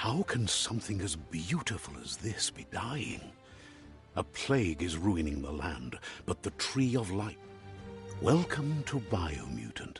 How can something as beautiful as this be dying? A plague is ruining the land, but the Tree of Life. Welcome to Biomutant.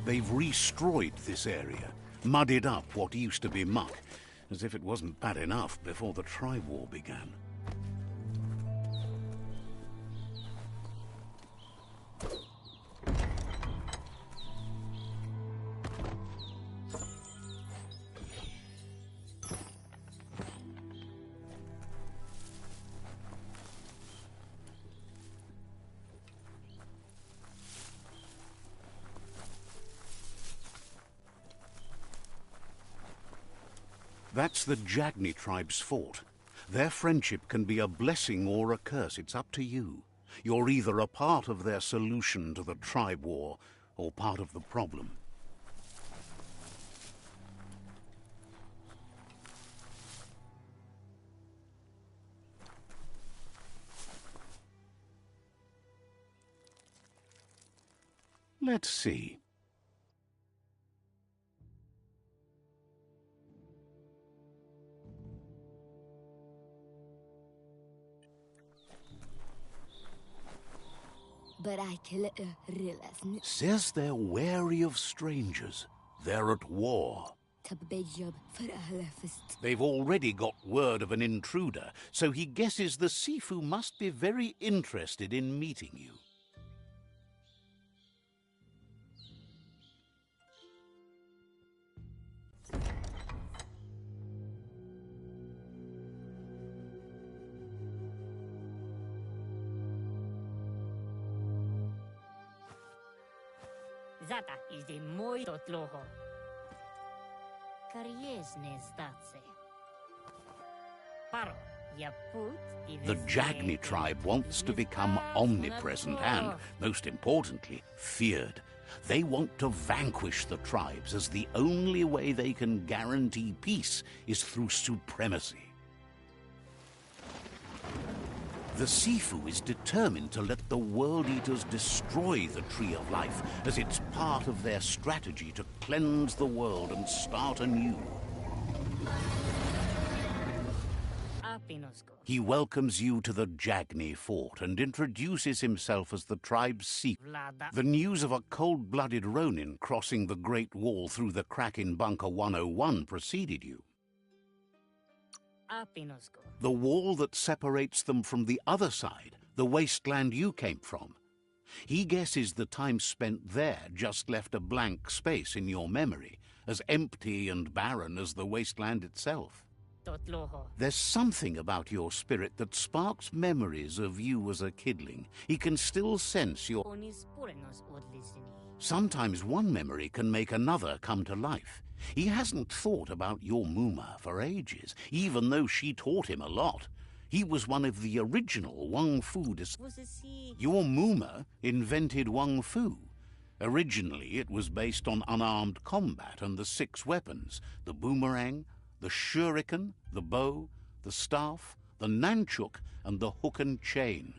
They've destroyed this area, muddied up what used to be muck, as if it wasn't bad enough before the tribe war began. That's the Jagni tribe's fort. Their friendship can be a blessing or a curse. It's up to you. You're either a part of their solution to the tribe war or part of the problem. Let's see. But I can realize. Says they're wary of strangers. They're at war. They've already got word of an intruder, so he guesses the Sifu must be very interested in meeting you. Zata is the moi totloho. Kariesne zdace. Paro, ya put. The Jagni tribe wants to become omnipresent and, most importantly, feared. They want to vanquish the tribes, as the only way they can guarantee peace is through supremacy. The Sifu is determined to let the World Eaters destroy the Tree of Life, as it's part of their strategy to cleanse the world and start anew. He welcomes you to the Jagni fort and introduces himself as the tribe's Sifu. The news of a cold-blooded Ronin crossing the Great Wall through the crack in Bunker 101 preceded you. The wall that separates them from the other side, the wasteland you came from. He guesses the time spent there just left a blank space in your memory, as empty and barren as the wasteland itself. There's something about your spirit that sparks memories of you as a kidling. He can still sense your... Sometimes one memory can make another come to life. He hasn't thought about your Muma for ages, even though she taught him a lot. He was one of the original Wung Fu Your Muma invented Wung Fu. Originally, it was based on unarmed combat and the 6 weapons: the boomerang, the shuriken, the bow, the staff, the nunchuk, and the hook and chain.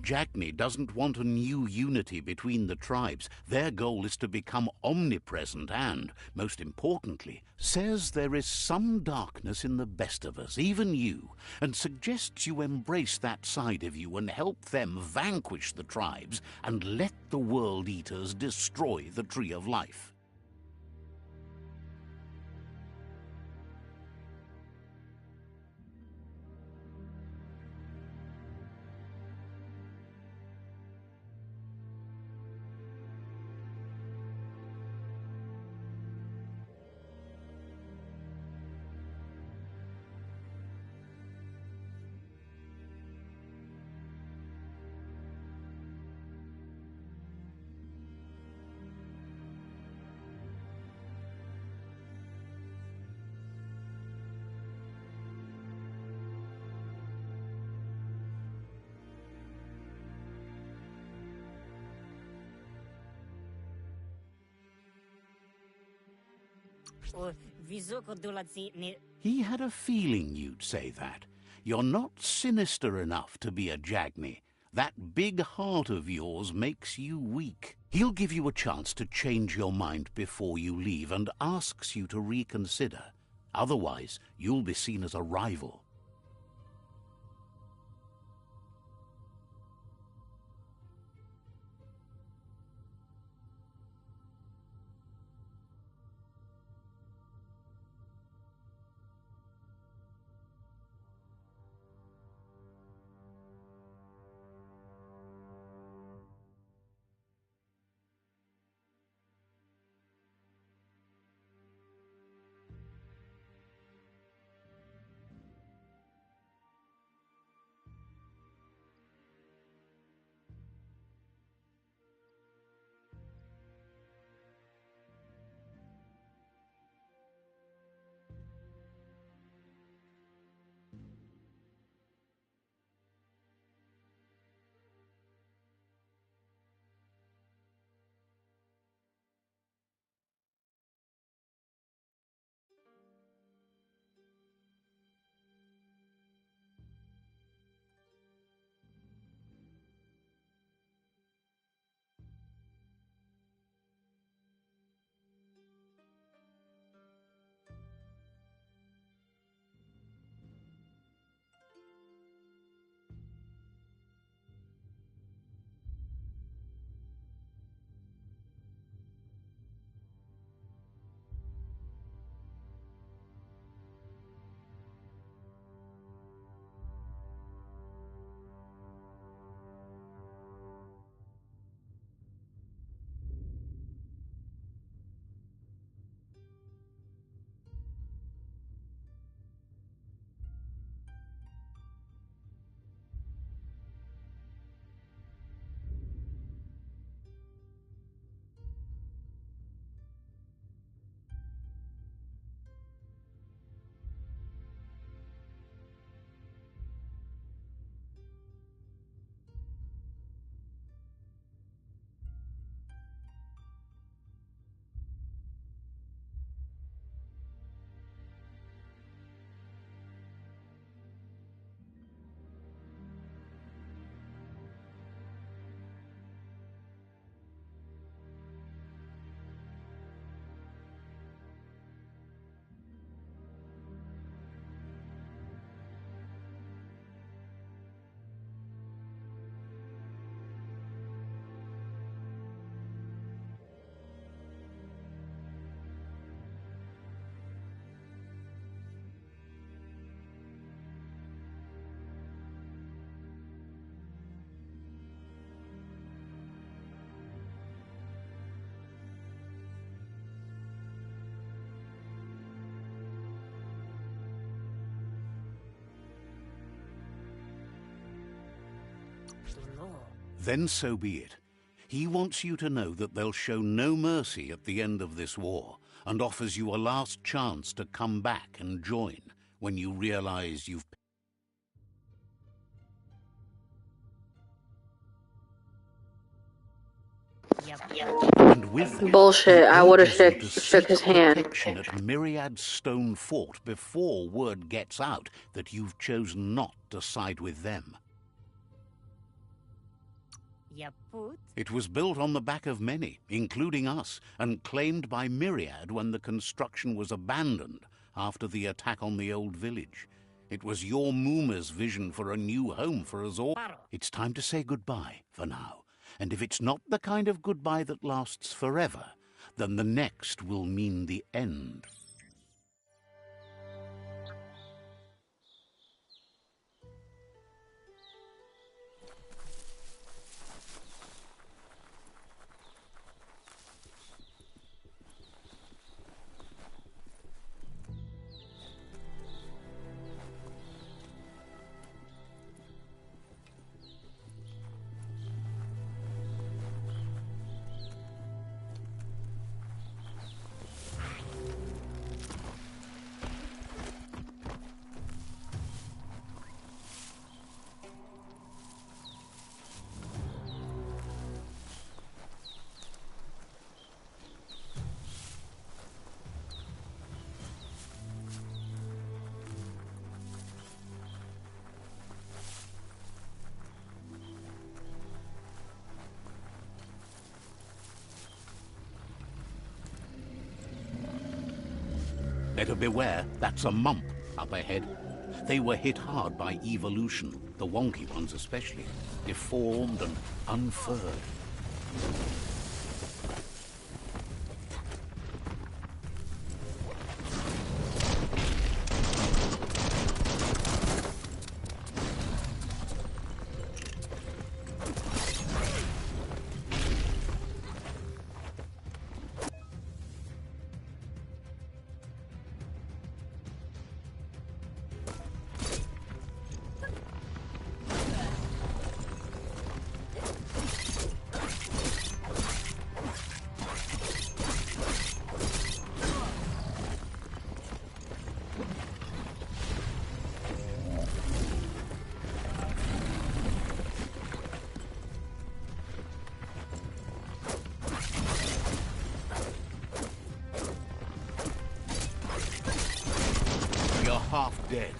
Jagni doesn't want a new unity between the tribes. Their goal is to become omnipresent and, most importantly, says there is some darkness in the best of us, even you, and suggests you embrace that side of you and help them vanquish the tribes and let the World Eaters destroy the Tree of Life. O visoko dolatsi ne... He had a feeling you'd say that. You're not sinister enough to be a Jagni. That big heart of yours makes you weak. He'll give you a chance to change your mind before you leave and asks you to reconsider. Otherwise, you'll be seen as a rival. Then so be it. He wants you to know that they'll show no mercy at the end of this war, and offers you a last chance to come back and join when you realize you've... And with that, Bullshit. he I would have urges you to shook his seek hand. protection at Myriad's stone fort before word gets out that you've chosen not to side with them. Yaput? It was built on the back of many, including us, and claimed by Myriad when the construction was abandoned after the attack on the old village. It was your Mooma's vision for a new home for us all. It's time to say goodbye for now. And if it's not the kind of goodbye that lasts forever, then the next will mean the end. Better beware, that's a mump up ahead. They were hit hard by evolution, the wonky ones especially, deformed and unfurred. Half dead.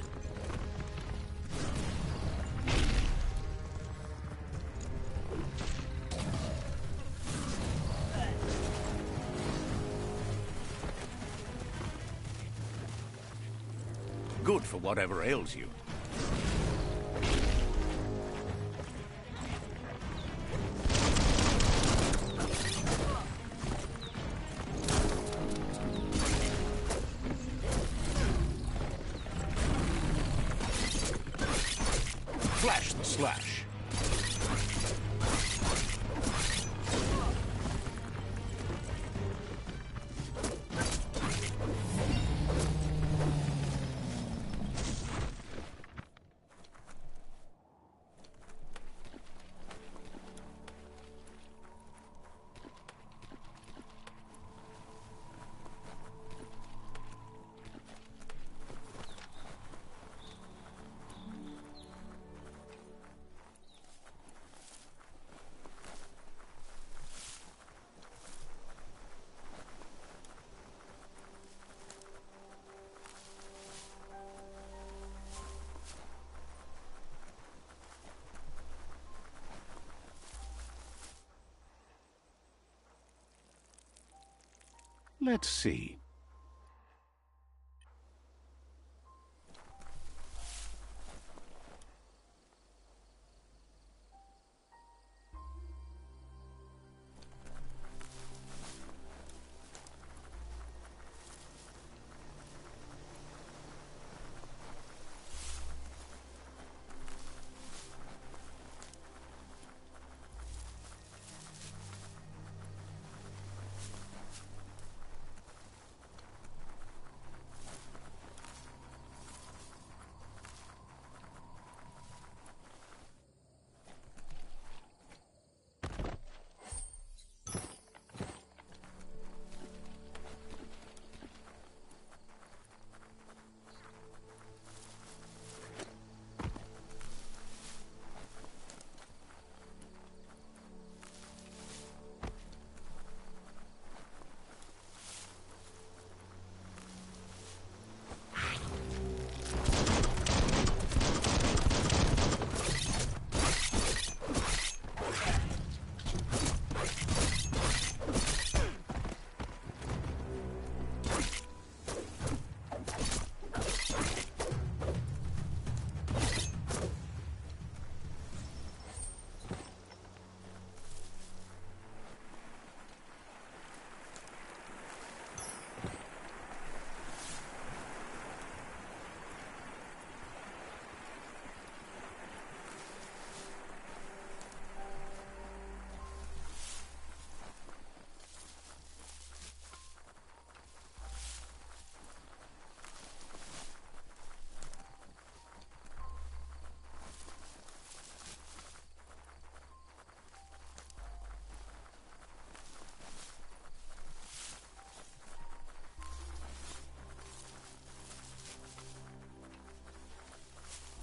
Good for whatever ails you. Flash the slash. Let's see.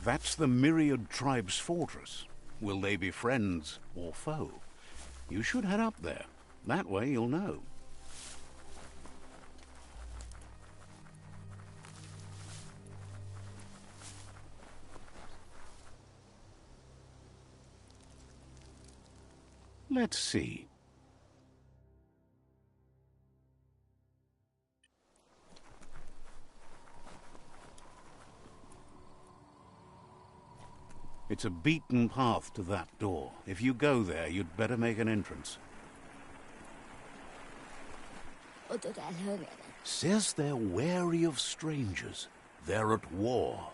That's the Myriad Tribe's fortress. Will they be friends or foe? You should head up there. That way you'll know. Let's see. It's a beaten path to that door. If you go there, you'd better make an entrance. Says they're wary of strangers. They're at war.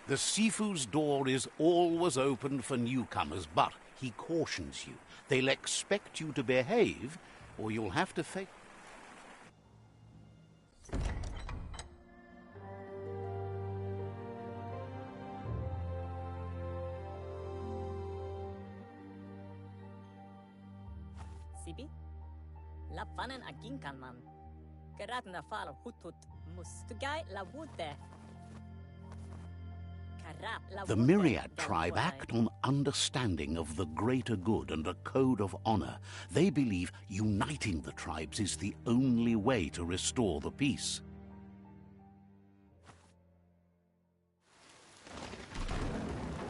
The Sifu's door is always open for newcomers, but he cautions you. They'll expect you to behave, or you'll have to face... Sibi? Lapanen aginkan man. Gerat na fal hutut mus. Tugai la wute. The Myriad tribe act on understanding of the greater good and a code of honor. They believe uniting the tribes is the only way to restore the peace.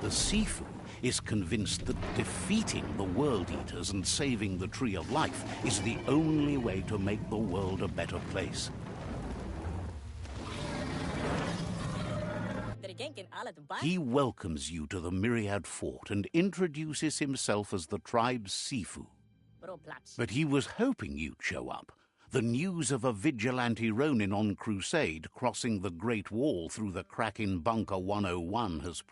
The Sifu is convinced that defeating the World Eaters and saving the Tree of Life is the only way to make the world a better place. He welcomes you to the Myriad Fort and introduces himself as the tribe's Sifu. But he was hoping you'd show up. The news of a vigilante Ronin on crusade crossing the Great Wall through the crack in Bunker 101 has...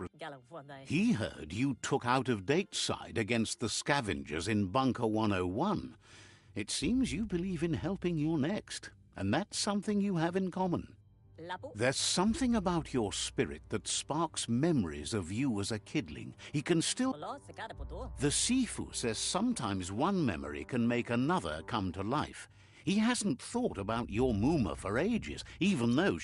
He heard you took out-of-date side against the scavengers in Bunker 101. It seems you believe in helping your next, and that's something you have in common. There's something about your spirit that sparks memories of you as a kidling. He can still... The Sifu says sometimes one memory can make another come to life. He hasn't thought about your Muma for ages, even though...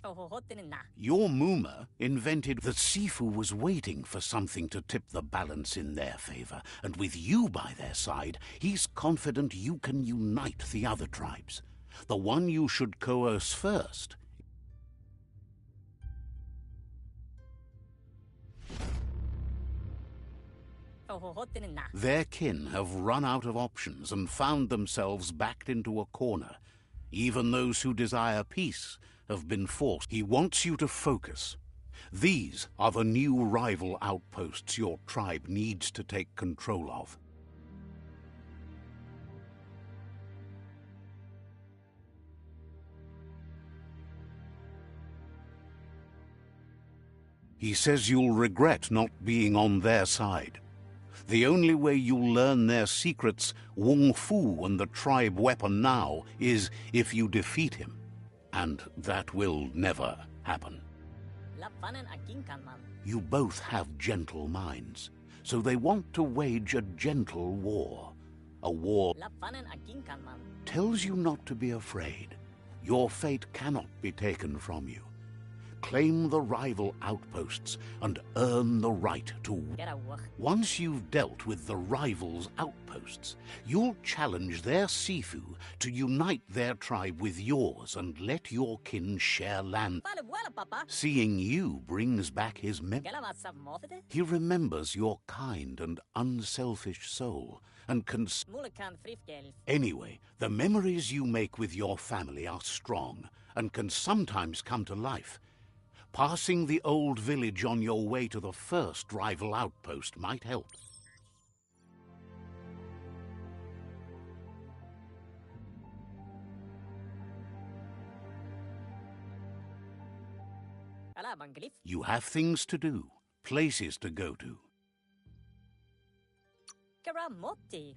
Your Muma invented... The Sifu was waiting for something to tip the balance in their favor, and with you by their side, he's confident you can unite the other tribes. The one you should coerce first... Their kin have run out of options and found themselves backed into a corner. Even those who desire peace have been forced. He wants you to focus. These are the new rival outposts your tribe needs to take control of. He says you'll regret not being on their side. The only way you'll learn their secrets, Wung Fu and the tribe weapon now, is if you defeat him. And that will never happen. You both have gentle minds, so they want to wage a gentle war. A war tells you not to be afraid. Your fate cannot be taken from you. Claim the rival outposts and earn the right to... Once you've dealt with the rival's outposts, you'll challenge their Sifu to unite their tribe with yours and let your kin share land. Seeing you brings back his memory. He remembers your kind and unselfish soul and can... Anyway, the memories you make with your family are strong and can sometimes come to life. Passing the old village on your way to the first rival outpost might help. You have things to do, places to go to.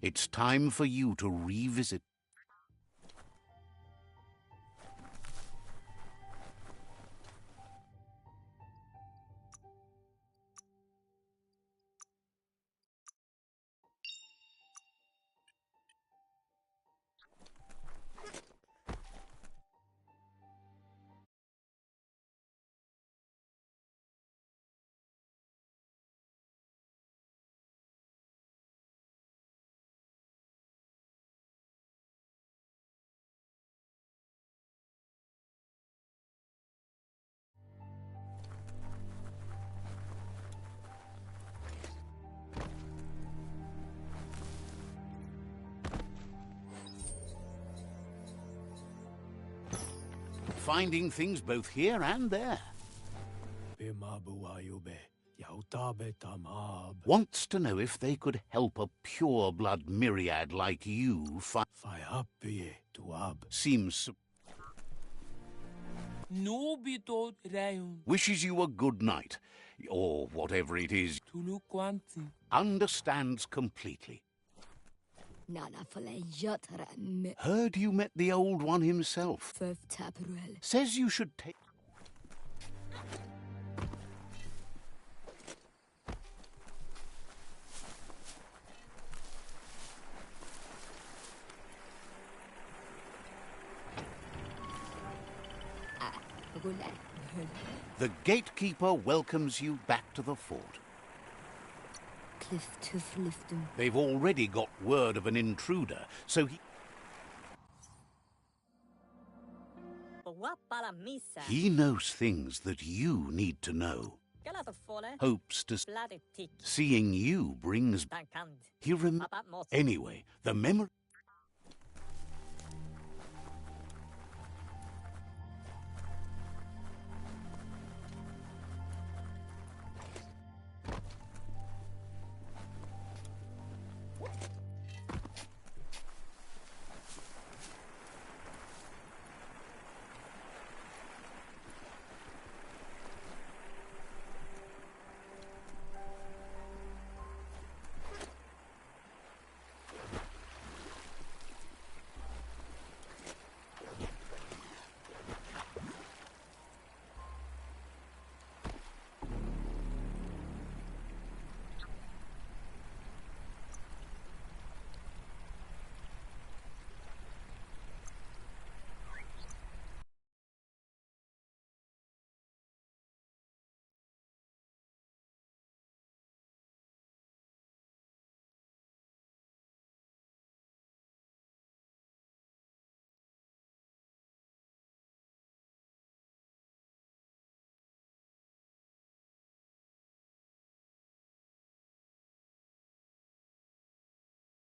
It's time for you to revisit. Finding things both here and there. Wants to know if they could help a pure-blood myriad like you seems... Wishes you a good night, or whatever it is. Understands completely. Heard you met the Old One himself. Says you should take... The gatekeeper welcomes you back to the fort. They've already got word of an intruder, so he knows things that you need to know. Hopes to... Seeing you brings... He Anyway, the memory...